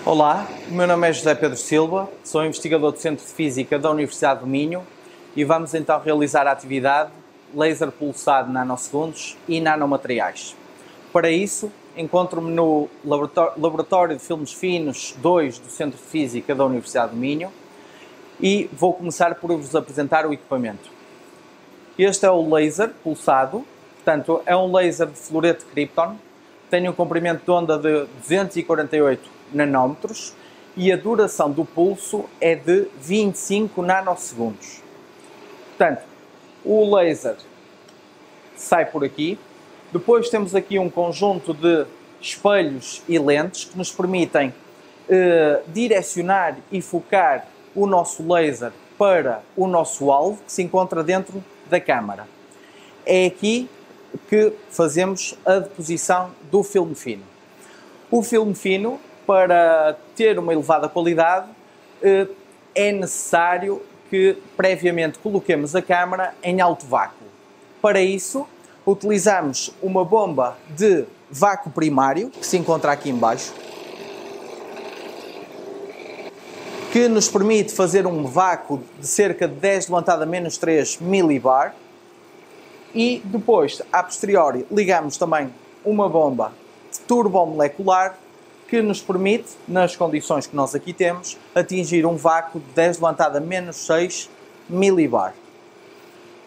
Olá, o meu nome é José Pedro Silva, sou investigador do Centro de Física da Universidade do Minho e vamos então realizar a atividade Laser Pulsado Nanosegundos e Nanomateriais. Para isso, encontro-me no Laboratório de Filmes Finos 2 do Centro de Física da Universidade do Minho e vou começar por vos apresentar o equipamento. Este é o laser pulsado, portanto é um laser de fluoreto de Krypton, tem um comprimento de onda de 248 nanómetros e a duração do pulso é de 25 nanosegundos. Portanto, o laser sai por aqui. Depois temos aqui um conjunto de espelhos e lentes que nos permitem direcionar e focar o nosso laser para o nosso alvo, que se encontra dentro da câmara. É aqui que fazemos a deposição do filme fino. O filme fino, para ter uma elevada qualidade, é necessário que previamente coloquemos a câmara em alto vácuo. Para isso, utilizamos uma bomba de vácuo primário, que se encontra aqui em baixo, que nos permite fazer um vácuo de cerca de 10 elevado a menos 3 millibar. E depois, a posteriori, ligamos também uma bomba turbomolecular que nos permite, nas condições que nós aqui temos, atingir um vácuo de 10 elevado a menos 6 millibar.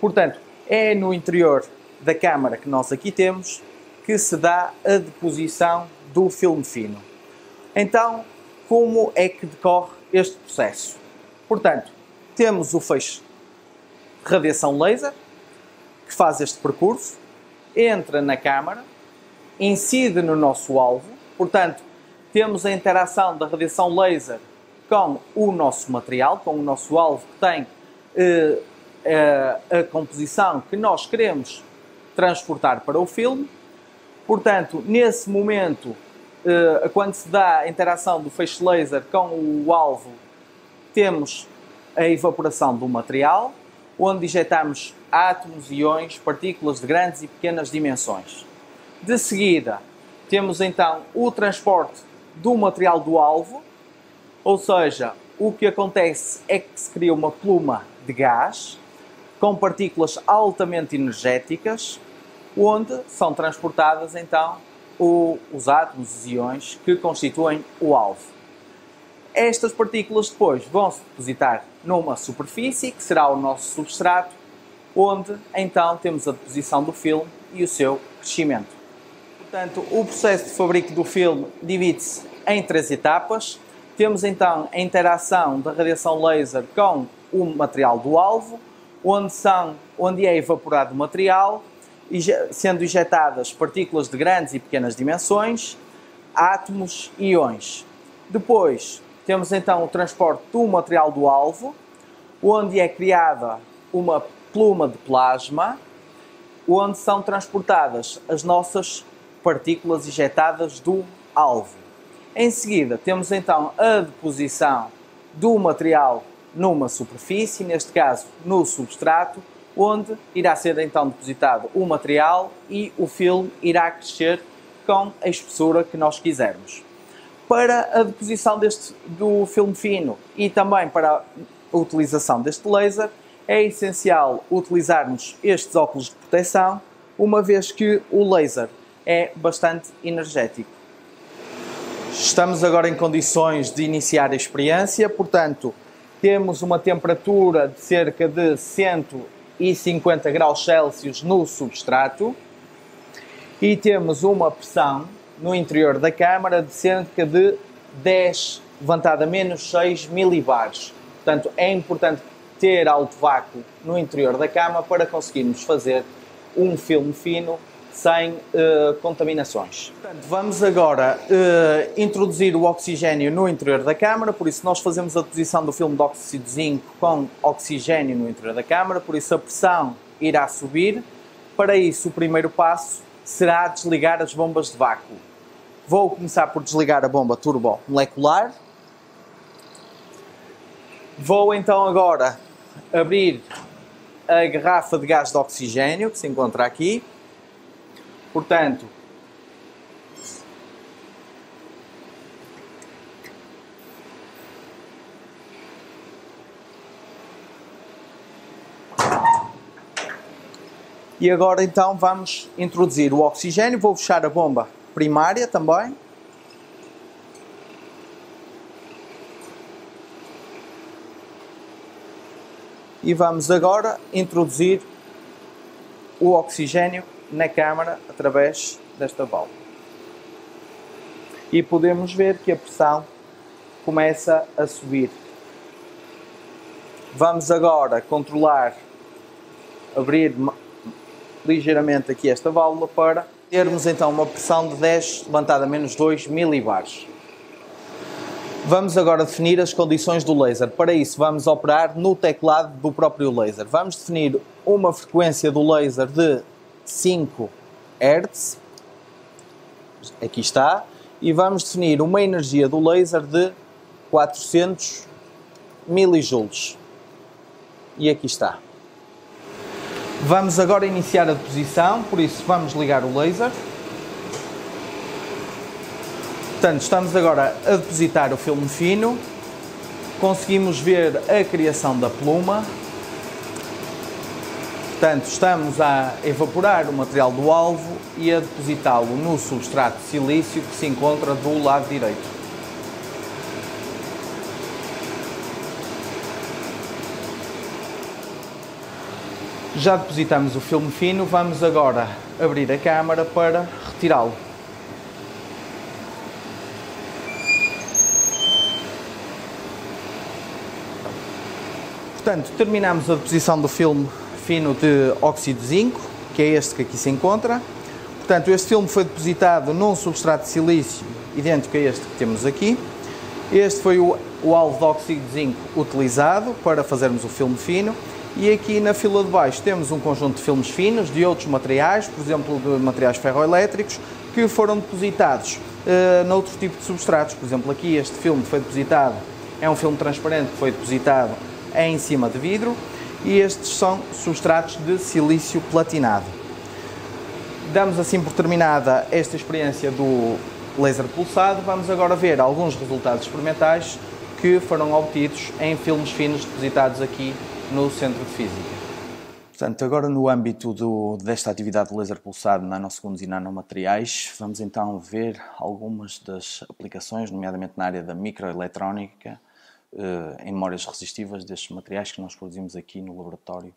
Portanto, é no interior da câmara que nós aqui temos que se dá a deposição do filme fino. Então, como é que decorre este processo? Portanto, temos o feixe de radiação laser, que faz este percurso, entra na câmara, incide no nosso alvo, portanto, temos a interação da radiação laser com o nosso material, com o nosso alvo que tem a composição que nós queremos transportar para o filme. Portanto, nesse momento, quando se dá a interação do feixe laser com o alvo, temos a evaporação do material, onde injetamos átomos, íons, partículas de grandes e pequenas dimensões. De seguida, temos então o transporte do material do alvo, ou seja, o que acontece é que se cria uma pluma de gás com partículas altamente energéticas, onde são transportadas então os átomos, os íons que constituem o alvo. Estas partículas depois vão se depositar numa superfície, que será o nosso substrato, onde então temos a deposição do filme e o seu crescimento. Portanto, o processo de fabrico do filme divide-se em 3 etapas. Temos então a interação da radiação laser com o material do alvo, onde é evaporado o material, sendo injetadas partículas de grandes e pequenas dimensões, átomos e íons. Depois, temos então o transporte do material do alvo, onde é criada uma pluma de plasma, onde são transportadas as nossas partículas injetadas do alvo. Em seguida, temos então a deposição do material numa superfície, neste caso no substrato, onde irá ser então depositado o material e o filme irá crescer com a espessura que nós quisermos. Para a deposição do filme fino e também para a utilização deste laser, é essencial utilizarmos estes óculos de proteção, uma vez que o laser é bastante energético. Estamos agora em condições de iniciar a experiência, portanto, temos uma temperatura de cerca de 150 graus Celsius no substrato e temos uma pressão no interior da câmara de cerca de 10 elevado a menos 6 millibares. Portanto, é importante ter alto vácuo no interior da câmara para conseguirmos fazer um filme fino sem contaminações. Portanto, vamos agora introduzir o oxigênio no interior da câmara, por isso nós fazemos a deposição do filme de óxido de zinco com oxigênio no interior da câmara, por isso a pressão irá subir. Para isso, o primeiro passo será desligar as bombas de vácuo. Vou começar por desligar a bomba turbomolecular. Vou então agora abrir a garrafa de gás de oxigênio que se encontra aqui. Portanto, E agora então vamos introduzir o oxigênio. Vou fechar a bomba primária também. E vamos agora introduzir o oxigênio na câmara através desta válvula. E podemos ver que a pressão começa a subir. Vamos agora controlar, abrir ligeiramente aqui esta válvula para termos então uma pressão de 10 levantada a menos 2 milibares. Vamos agora definir as condições do laser. Para isso vamos operar no teclado do próprio laser. Vamos definir uma frequência do laser de 5 Hz. Aqui está. E vamos definir uma energia do laser de 400 milijoules. E aqui está. Vamos agora iniciar a deposição, por isso vamos ligar o laser. Portanto, estamos agora a depositar o filme fino. Conseguimos ver a criação da pluma. Portanto, estamos a evaporar o material do alvo e a depositá-lo no substrato de silício que se encontra do lado direito. Já depositamos o filme fino, vamos agora abrir a câmara para retirá-lo. Portanto, terminamos a deposição do filme fino de óxido de zinco, que é este que aqui se encontra. Portanto, este filme foi depositado num substrato de silício idêntico a este que temos aqui. Este foi o alvo de óxido de zinco utilizado para fazermos o filme fino. E aqui na fila de baixo temos um conjunto de filmes finos de outros materiais, por exemplo, de materiais ferroelétricos, que foram depositados noutro tipo de substratos. Por exemplo, aqui este filme foi depositado, é um filme transparente que foi depositado em cima de vidro, e estes são substratos de silício platinado. Damos assim por terminada esta experiência do laser pulsado. Vamos agora ver alguns resultados experimentais que foram obtidos em filmes finos depositados aqui no Centro de Física. Portanto, agora no âmbito desta atividade de laser pulsado, nanosegundos e nanomateriais, vamos então ver algumas das aplicações, nomeadamente na área da microeletrónica, em memórias resistivas destes materiais que nós produzimos aqui no laboratório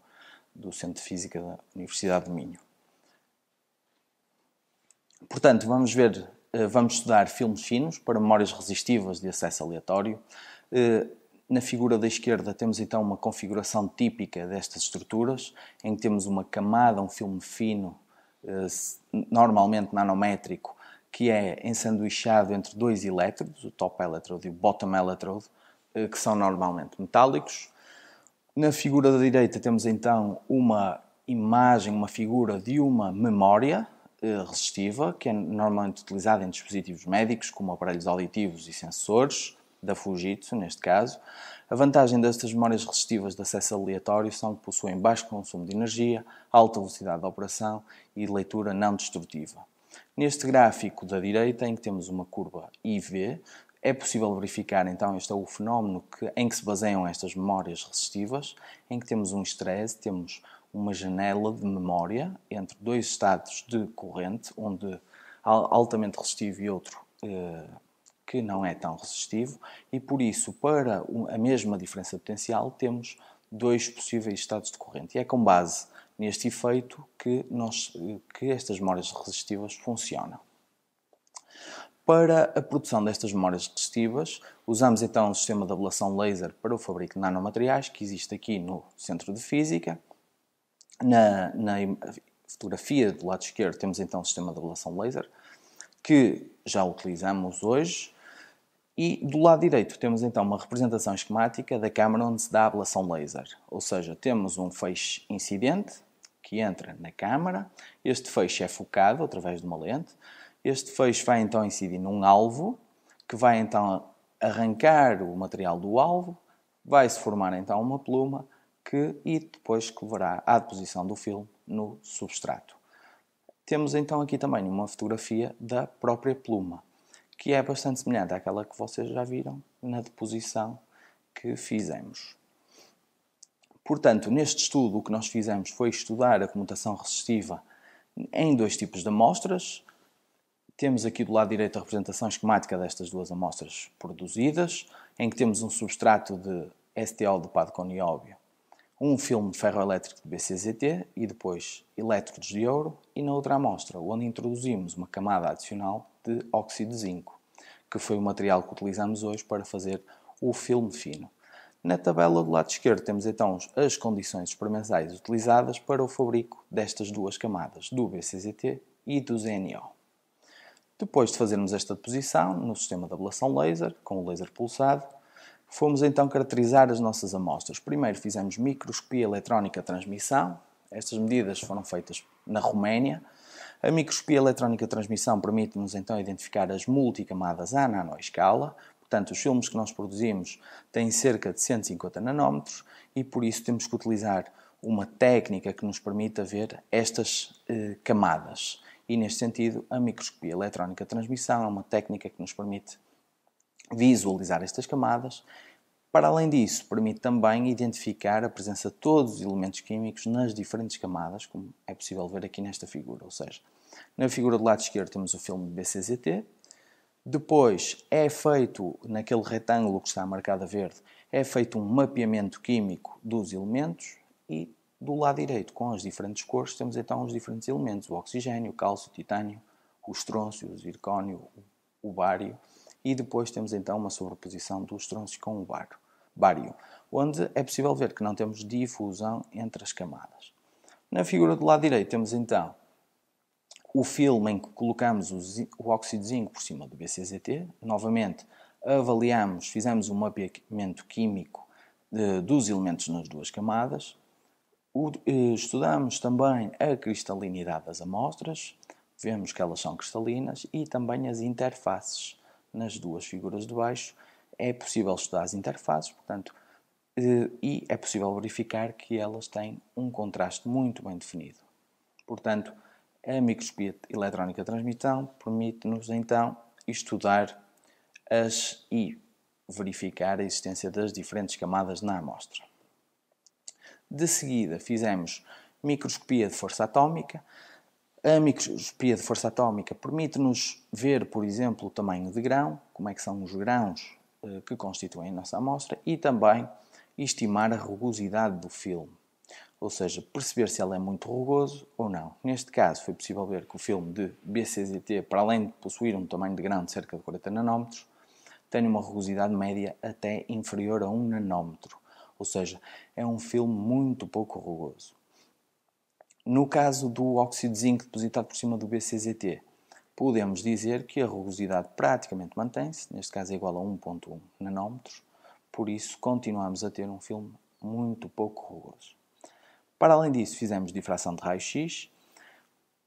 do Centro de Física da Universidade de Minho. Portanto, vamos estudar filmes finos para memórias resistivas de acesso aleatório. Na figura da esquerda temos então uma configuração típica destas estruturas, em que temos uma camada, um filme fino, normalmente nanométrico, que é ensanduichado entre dois elétrodos, o top electrode e o bottom electrode, que são normalmente metálicos. Na figura da direita temos então uma imagem, uma figura de uma memória resistiva, que é normalmente utilizada em dispositivos médicos, como aparelhos auditivos e sensores, da Fujitsu neste caso. A vantagem destas memórias resistivas de acesso aleatório são que possuem baixo consumo de energia, alta velocidade de operação e leitura não destrutiva. Neste gráfico da direita, em que temos uma curva IV, é possível verificar, então, este é o fenómeno em que se baseiam estas memórias resistivas, em que temos um estresse, temos uma janela de memória entre dois estados de corrente, onde altamente resistivo e outro que não é tão resistivo, e por isso, para a mesma diferença potencial, temos dois possíveis estados de corrente. E é com base neste efeito que estas memórias resistivas funcionam. Para a produção destas memórias resistivas, usamos então o sistema de ablação laser para o fabrico de nanomateriais, que existe aqui no Centro de Física. Na fotografia do lado esquerdo temos então o sistema de ablação laser, que já utilizamos hoje. E do lado direito temos então uma representação esquemática da câmara onde se dá a ablação laser. Ou seja, temos um feixe incidente que entra na câmara, este feixe é focado através de uma lente, este feixe vai então incidir num alvo, que vai então arrancar o material do alvo, vai-se formar então uma pluma e depois que levará à deposição do filme no substrato. Temos então aqui também uma fotografia da própria pluma, que é bastante semelhante àquela que vocês já viram na deposição que fizemos. Portanto, neste estudo o que nós fizemos foi estudar a comutação resistiva em dois tipos de amostras. Temos aqui do lado direito a representação esquemática destas duas amostras produzidas, em que temos um substrato de STO dopado com nióbio, um filme ferroelétrico de BCZT e depois elétrodos de ouro, e na outra amostra, onde introduzimos uma camada adicional de óxido de zinco, que foi o material que utilizamos hoje para fazer o filme fino. Na tabela do lado esquerdo temos então as condições experimentais utilizadas para o fabrico destas duas camadas, do BCZT e do ZNO. Depois de fazermos esta deposição no sistema de ablação laser, com o laser pulsado, fomos então caracterizar as nossas amostras. Primeiro fizemos microscopia eletrónica de transmissão. Estas medidas foram feitas na Roménia. A microscopia eletrónica de transmissão permite-nos então identificar as multicamadas à nanoescala. Portanto, os filmes que nós produzimos têm cerca de 150 nanómetros e por isso temos que utilizar uma técnica que nos permita ver estas camadas. E neste sentido, a microscopia eletrónica de transmissão é uma técnica que nos permite visualizar estas camadas. Para além disso, permite também identificar a presença de todos os elementos químicos nas diferentes camadas, como é possível ver aqui nesta figura. Ou seja, na figura do lado esquerdo temos o filme de BCZT. Depois é feito, naquele retângulo que está marcado a verde, é feito um mapeamento químico dos elementos e do lado direito, com as diferentes cores, temos então os diferentes elementos, o oxigênio, o cálcio, o titânio, o estrôncio, o zircónio, o bário, e depois temos então uma sobreposição do estrôncio com o bário, onde é possível ver que não temos difusão entre as camadas. Na figura do lado direito temos então o filme em que colocamos o óxido de zinco por cima do BCZT. Novamente, fizemos um mapeamento químico dos elementos nas duas camadas. Estudamos também a cristalinidade das amostras, vemos que elas são cristalinas, e também as interfaces. Nas duas figuras de baixo é possível estudar as interfaces, portanto, e é possível verificar que elas têm um contraste muito bem definido. Portanto, a microscopia eletrónica de transmissão permite-nos então estudar e verificar a existência das diferentes camadas na amostra. De seguida fizemos microscopia de força atómica. A microscopia de força atómica permite-nos ver, por exemplo, o tamanho de grão, como é que são os grãos que constituem a nossa amostra, e também estimar a rugosidade do filme. Ou seja, perceber se ele é muito rugoso ou não. Neste caso, foi possível ver que o filme de BCZT, para além de possuir um tamanho de grão de cerca de 40 nanómetros, tem uma rugosidade média até inferior a 1 nanómetro. Ou seja, é um filme muito pouco rugoso. No caso do óxido de zinco depositado por cima do BCZT, podemos dizer que a rugosidade praticamente mantém-se, neste caso é igual a 1,1 nanómetros, por isso continuamos a ter um filme muito pouco rugoso. Para além disso, fizemos difração de raio-x.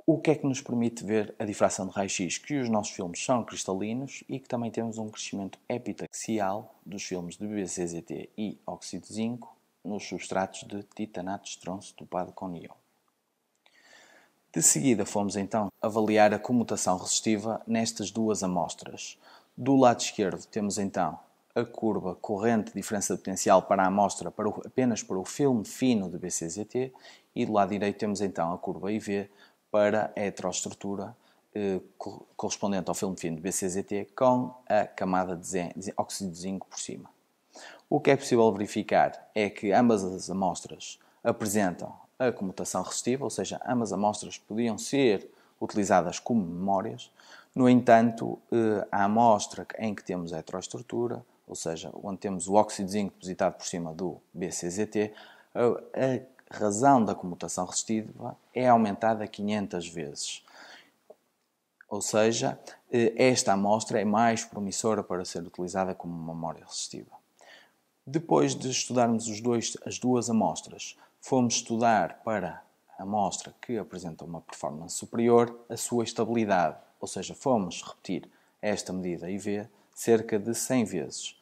O que é que nos permite ver a difração de raio-x? Que os nossos filmes são cristalinos e que também temos um crescimento epitaxial dos filmes de BCZT e óxido de zinco nos substratos de titanato de estrôncio dopado com nióbio. De seguida, fomos então avaliar a comutação resistiva nestas duas amostras. Do lado esquerdo temos então a curva corrente de diferença de potencial para a amostra apenas para o filme fino de BCZT, e do lado direito temos então a curva IV para a heteroestrutura correspondente ao filme fino de BCZT com a camada de óxido de zinco por cima. O que é possível verificar é que ambas as amostras apresentam a comutação resistiva, ou seja, ambas as amostras podiam ser utilizadas como memórias. No entanto, a amostra em que temos a heteroestrutura, ou seja, onde temos o óxido de zinco depositado por cima do BCZT, a razão da comutação resistiva é aumentada 500 vezes. Ou seja, esta amostra é mais promissora para ser utilizada como memória resistiva. Depois de estudarmos as duas amostras, fomos estudar para a amostra que apresenta uma performance superior a sua estabilidade, ou seja, fomos repetir esta medida IV cerca de 100 vezes.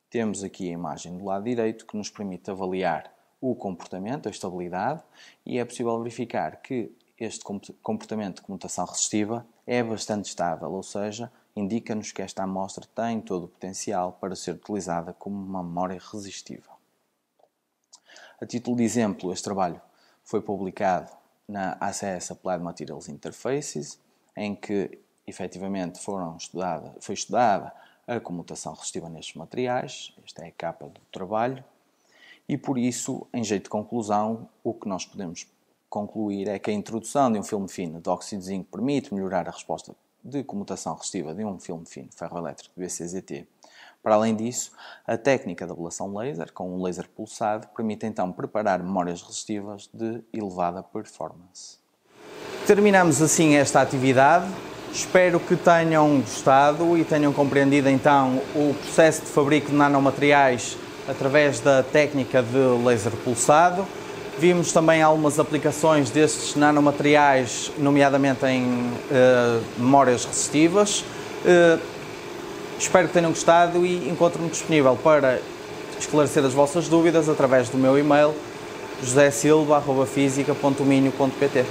Temos aqui a imagem do lado direito que nos permite avaliar o comportamento, a estabilidade, e é possível verificar que este comportamento de comutação resistiva é bastante estável, ou seja, indica-nos que esta amostra tem todo o potencial para ser utilizada como uma memória resistiva. A título de exemplo, este trabalho foi publicado na ACS Applied Materials Interfaces, em que efetivamente foi estudada a comutação resistiva nestes materiais. Esta é a capa do trabalho. E por isso, em jeito de conclusão, o que nós podemos concluir é que a introdução de um filme fino de óxido de zinco permite melhorar a resposta de comutação resistiva de um filme fino ferroelétrico de BCZT. Para além disso, a técnica de ablação laser, com um laser pulsado, permite então preparar memórias resistivas de elevada performance. Terminamos assim esta atividade. Espero que tenham gostado e tenham compreendido então o processo de fabrico de nanomateriais através da técnica de laser pulsado. Vimos também algumas aplicações destes nanomateriais, nomeadamente em memórias resistivas. Espero que tenham gostado e encontro-me disponível para esclarecer as vossas dúvidas através do meu e-mail josesilva@fisica.minho.pt.